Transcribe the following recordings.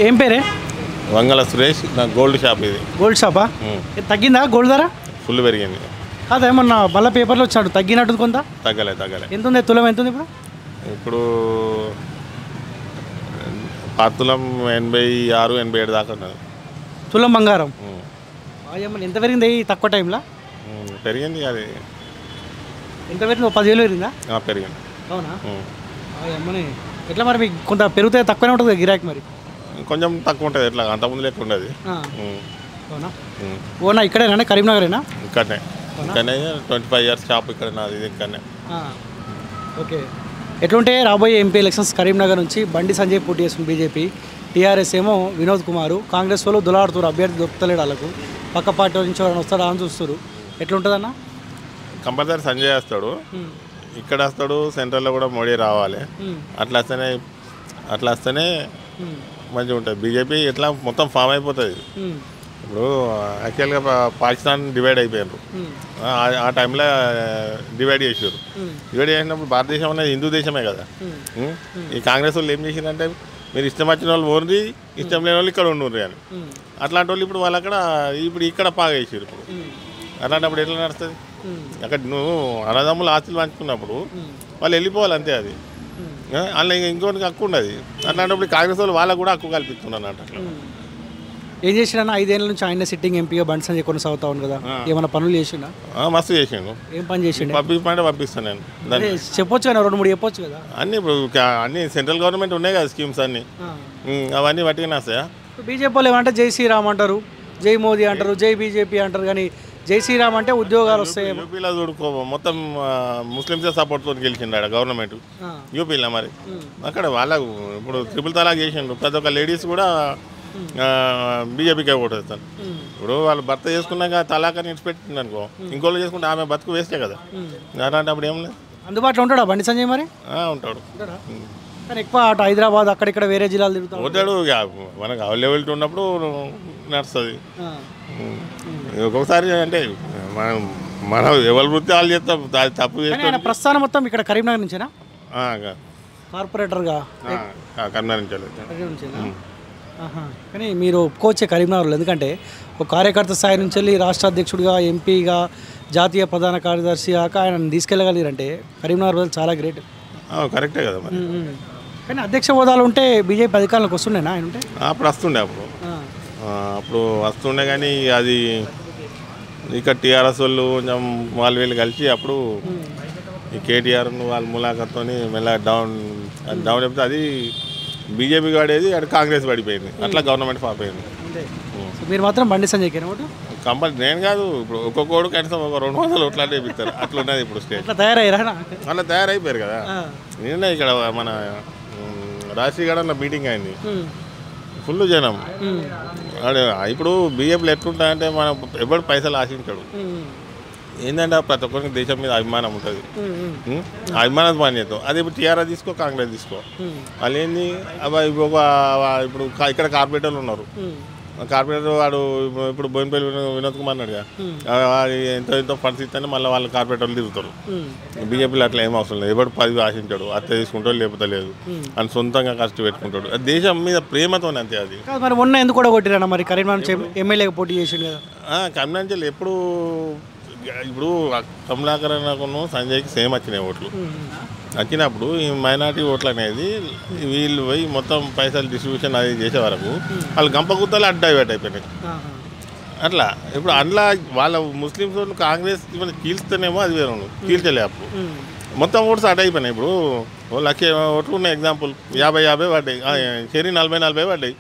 ఏం పేరే? వంగల సురేష్. నా గోల్డ్ షాప్ ఇది. గోల్డ్ షాపా? తగ్గిందా గోల్డ్ ధర? ఫుల్ పెరిగింది. కాదా ఏమన్నా మళ్ళీ పేపర్లో వచ్చాడు తగ్గినట్టు కొంత? తగ్గలే. ఎంత ఉంది తులం? ఎంత ఉంది ఇప్పుడు? ఇప్పుడు 10 తులం 86, 87 దాకా ఉన్నది తులం బంగారం. ఎంత పెరిగింది ఈ తక్కువ టైంలో? పెరిగింది. అది ఎంత పెరిగింది? 10,000 పెరిగిందా? పెరిగింది. అవునా? అమ్మని ఎట్లా మరి మీకు కొంత పెరిగితే తక్కువనే ఉంటుంది కదా గిరాకీ? మరి కొంచెం తక్కువ ఉంటుంది. ఎట్లా అంతకుముందు లెక్క ఉండదు. అవునా? ఓనా ఇక్కడేనా? కరీంనగరేనా? ఇక్కడనే 25 years షాప్ ఇక్కడ నాది. ఇది ఇక్కడనే. ఓకే. ఎట్లుంటే రాబోయే ఎంపీ ఎలక్షన్స్ కరీంనగర్ నుంచి బండి సంజయ్ పోటీ చేస్తుంది బీజేపీ, టీఆర్ఎస్ ఏమో వినోద్ కుమార్, కాంగ్రెస్ వాళ్ళు దులాడుతారు, అభ్యర్థి దొరుకుతలేడు వాళ్ళకు, పక్క పార్టీ నుంచి ఎవరైనా వస్తాడా అని చూస్తారు. ఎట్లుంటుందన్న? కంపల్సరీ సంజయ్ వస్తాడు. ఇక్కడ వస్తాడు. సెంట్రల్లో కూడా మోడీ రావాలి. అట్లా వస్తేనే మంచిగా ఉంటుంది. బీజేపీ ఎట్లా మొత్తం ఫామ్ అయిపోతుంది. ఇప్పుడు యాక్చువల్గా పాకిస్తాన్ డివైడ్ అయిపోయారు. ఆ టైంలో డివైడ్ చేసారు. డివైడ్ చేసినప్పుడు భారతదేశం అనేది హిందూ దేశమే కదా. ఈ కాంగ్రెస్ వాళ్ళు ఏం చేసిందంటే మీరు ఇష్టం వచ్చిన వాళ్ళు ఓన్రి, ఇష్టం లేని వాళ్ళు ఇక్కడ ఉండుర్రి అని. అట్లాంటి వాళ్ళు ఇప్పుడు వాళ్ళు ఇప్పుడు ఇక్కడ పాగా వేసారు. ఇప్పుడు అట్లాంటప్పుడు ఎట్లా నడుస్తుంది? అక్కడ నువ్వు అన్నదమ్ములు ఆస్తులు పంచుకున్నప్పుడు వాళ్ళు వెళ్ళిపోవాలి అంతే. అది అందులో ఇంకోటికి హక్కు ఉండదు. అట్లాంటప్పుడు కాంగ్రెస్ వాళ్ళు వాళ్ళకు కూడా హక్కు కల్పిస్తున్నారు అన్నట్టు. అట్లా ఏం చేసినా 5 ఏళ్ళ నుంచి ఆయన సిట్టింగ్ ఎంపీగా బండి సంజయ్ కొనసాగుతా ఉంది కదా, ఏమైనా పనులు చేసిండా? మస్తు చేసిండు. ఏం పని చేసిండు? పంపిస్తాను నేను. చెప్పొచ్చు కదా, 2-3 చెప్పొచ్చు కదా. అన్నీ ఇప్పుడు అన్ని సెంట్రల్ గవర్నమెంట్ ఉన్నాయి కదా స్కీమ్స్ అన్నీ, అవన్నీ పట్టుకుని వస్తాయా? బీజేపీ వాళ్ళు ఏమంటే జై శ్రీరామ్ అంటారు, జై మోదీ అంటారు, జై బీజేపీ అంటారు. కానీ జై శ్రీరామ్ అంటే ఉద్యోగాలు వస్తాయి. యూపీలో చూడుకో మొత్తం ముస్లింసే సపోర్ట్తో గెలిచిండు గవర్నమెంట్ యూపీలో. మరి అక్కడ వాళ్ళకు ఇప్పుడు ట్రిపుల్ తలాక్ చేసిండు. ప్రతి ఒక్క లేడీస్ కూడా బీజేపీకే ఓటేస్తాను. ఇప్పుడు వాళ్ళు భర్త చేసుకున్నాక తలాకని ఇచ్చిపెట్టింది అనుకో, ఇంకోళ్ళు చేసుకుంటే ఆమె బతుకు వేస్తే కదా. అలాంటప్పుడు ఏం లేదు. అందుబాటులో ఉంటాడా బండి సంజయ్? మరి ఉంటాడు. కానీ ఎక్కువ అటు హైదరాబాద్ అక్కడిక్కడ వేరే జిల్లాలు తిరుగుతాడు. పోతాడు. మనకు అవైలబిలిటీ ఉన్నప్పుడు నడుస్తుంది. ఒక్కొక్కసారి అంటే మనం ఎవరి వృత్తి వాళ్ళు చేస్తాం, తప్పు చేస్తాం. ప్రస్థానం మొత్తం ఇక్కడ కరీంనగర్ నుంచేనా? కార్పొరేటర్గా కరీంనగర్ నుంచి. కానీ మీరు ఒప్పుకోవచ్చే కరీంనగర్లో, ఎందుకంటే ఒక కార్యకర్త స్థాయి నుంచి వెళ్ళి రాష్ట్ర అధ్యక్షుడిగా, ఎంపీగా, జాతీయ ప్రధాన కార్యదర్శిగా ఆయన తీసుకెళ్ళగలిగారంటే కరీంనగర్ ప్రజలు చాలా గ్రేట్. కరెక్టే కదా మరి. కానీ అధ్యక్ష హోదాలు ఉంటే బీజేపీ అధికారంలోకి వస్తుండేనా ఆయన ఉంటే? అప్పుడు వస్తుండే కానీ అది ఇక్కడ టీఆర్ఎస్ వాళ్ళు కొంచెం వీళ్ళు కలిసి అప్పుడు ఈ కేటీఆర్ వాళ్ళ ములాఖత్తో మెల్ల డౌన్ చెప్తే అది బీజేపీ వాడేది, అక్కడ కాంగ్రెస్ పడిపోయింది. అట్లా గవర్నమెంట్ ఫామ్ అయింది. మీరు మాత్రం బండి సంజయ్ కంపల్సరీ నేను కాదు. ఇప్పుడు ఒక్కొక్కడు కనీసం ఒక 200 ఓట్లు అంటే ఇస్తారు. అట్లా ఉన్నది ఇప్పుడు స్టేట్. అట్లా తయారైపోయారు కదా. నిన్న ఇక్కడ మన రాజశేఖరంలో మీటింగ్ అయింది. ఫుల్ జనం. ఇప్పుడు బీజేపీలో ఎట్లుంటాయంటే మనం ఎప్పుడు పైసలు ఆశించాడు. ఏంటంటే ప్రతి ఒక్కరికి దేశం మీద అభిమానం ఉంటుంది. అభిమానం పని చేస్తాం. అది ఇప్పుడు టీఆర్ఎస్ తీసుకో, కాంగ్రెస్ తీసుకో, వాళ్ళు ఏంది ఇప్పుడు ఇక్కడ కార్పొరేటర్లు ఉన్నారు. కార్పొరేటర్ వాడు ఇప్పుడు బోయినపల్లి వినోద్ కుమార్ అన్నాడు కదా, ఎంతో ఫండ్స్ ఇస్తేనే మళ్ళీ వాళ్ళ కార్పొరేటర్లు తిరుగుతారు. బీజేపీలో అట్లా ఏం అవసరం లేదు. ఎవరు 10 ఆశించాడు, అత్త తీసుకుంటాడు లేకపోతే లేదు అని సొంతంగా ఖర్చు పెట్టుకుంటాడు. దేశం మీద ప్రేమతోనే అంతే. అది మరి మొన్న ఎందుకు కూడా కొట్టిరా మరి కరీంనగర్ ఎమ్మెల్యేగా పోటీ చేసిండు కదా? కరీంనగర్ ఎప్పుడు ఇప్పుడు కమలాకరణ సంజయ్కి సేమ్ వచ్చినాయి ఓట్లు. వచ్చినప్పుడు ఈ మైనార్టీ ఓట్లు అనేది వీళ్ళు పోయి మొత్తం పైసలు డిస్ట్రిబ్యూషన్ అది చేసే వరకు వాళ్ళు గంపగుత్తలు డైవర్ట్ అయిపోయినాయి. అట్లా ఇప్పుడు అందులో వాళ్ళ ముస్లిమ్స్ వాళ్ళు కాంగ్రెస్ కీల్స్తేనేమో అది వేరే కీల్చలే. అప్పుడు మొత్తం ఓట్స్ అటు అయిపోయినాయి. ఇప్పుడు 1,00,000 ఓట్లు ఉన్నాయి. ఎగ్జాంపుల్ 50 పడ్డాయి, చెరి 40 పడ్డాయి.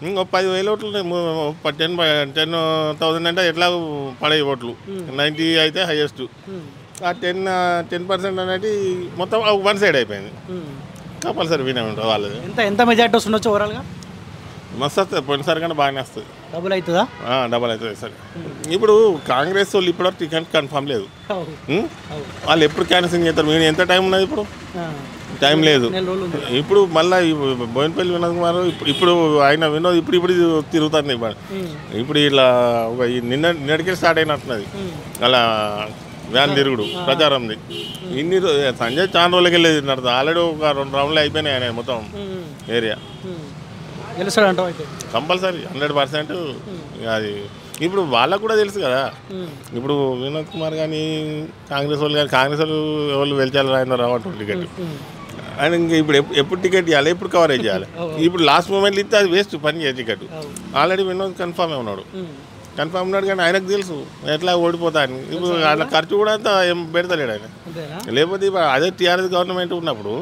ఇంకో 10,000 ఓట్లు 10,000 అంటే ఎట్లా పడాయి ఓట్లు. 90 అయితే హైయెస్ట్. ఆ 10% అనేది మొత్తం వన్ సైడ్ అయిపోయింది. కంపల్సరీ వినే ఉంటుంది వాళ్ళది. ఎంత మెజార్టీ వస్తుండొచ్చు ఓవరాల్గా? మస్తు వస్తుంది. పోయినసారి కన్నా బాగానే వస్తుంది. డబుల్ అవుతుందా? డబుల్ అవుతుంది సరే. ఇప్పుడు కాంగ్రెస్ వాళ్ళు ఇప్పుడు టికెట్ కన్ఫర్మ్ లేదు. వాళ్ళు ఎప్పుడు క్యాన్సిల్ చేస్తారు? మీరు ఎంత టైం ఉన్నది? ఇప్పుడు టైం లేదు. ఇప్పుడు మళ్ళీ బోయినపల్లి వినోద్ కుమార్ ఇప్పుడు ఆయన వినోద్ ఇప్పుడు తిరుగుతారు. ఇప్పుడు ఇలా నిన్నటికే స్టార్ట్ అయినట్టున్నది అలా వ్యాన్ తిరుగుడు ప్రచారంది. ఇన్ని సంజయ్ చాలా రోజులకి వెళ్ళేది నడుతుంది. ఆల్రెడీ ఒక 2 రౌండ్లు అయిపోయినాయి ఆయన మొత్తం ఏరియా. గెలుస్తాడు అంటావు అయితే? కంపల్సరీ 100%. అది ఇప్పుడు వాళ్ళకు కూడా తెలుసు కదా. ఇప్పుడు వినోద్ కుమార్ కానీ కాంగ్రెస్ వాళ్ళు కానీ కాంగ్రెస్ వాళ్ళు వెళ్తారు ఆయన రావటం టికెట్ ఆయన ఇంకా ఇప్పుడు ఎప్పుడు టికెట్ ఇవ్వాలి, ఎప్పుడు కవరేజ్ చేయాలి. ఇప్పుడు లాస్ట్ మూమెంట్లో ఇస్తే అది వేస్ట్ పని చేయ టికెట్. ఆల్రెడీ వినోద్ కన్ఫామ్ ఉన్నాడు కానీ ఆయనకు తెలుసు ఎట్లా ఓడిపోతాను. ఇప్పుడు అట్లా ఖర్చు కూడా అంతా ఏం పెడతలేడు ఆయన. లేకపోతే అదే టీఆర్ఎస్ గవర్నమెంట్ ఉన్నప్పుడు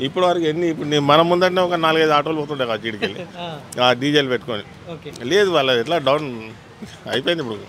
ఇప్పుడు వరకు ఇప్పుడు మన ముందంటే ఒక 4-5 ఆటోలు పోతుండే కదా చీడికెళ్ళి డీజిల్ పెట్టుకొని. లేదు వాళ్ళ ఎట్లా డౌన్ అయిపోయింది ఇప్పుడు.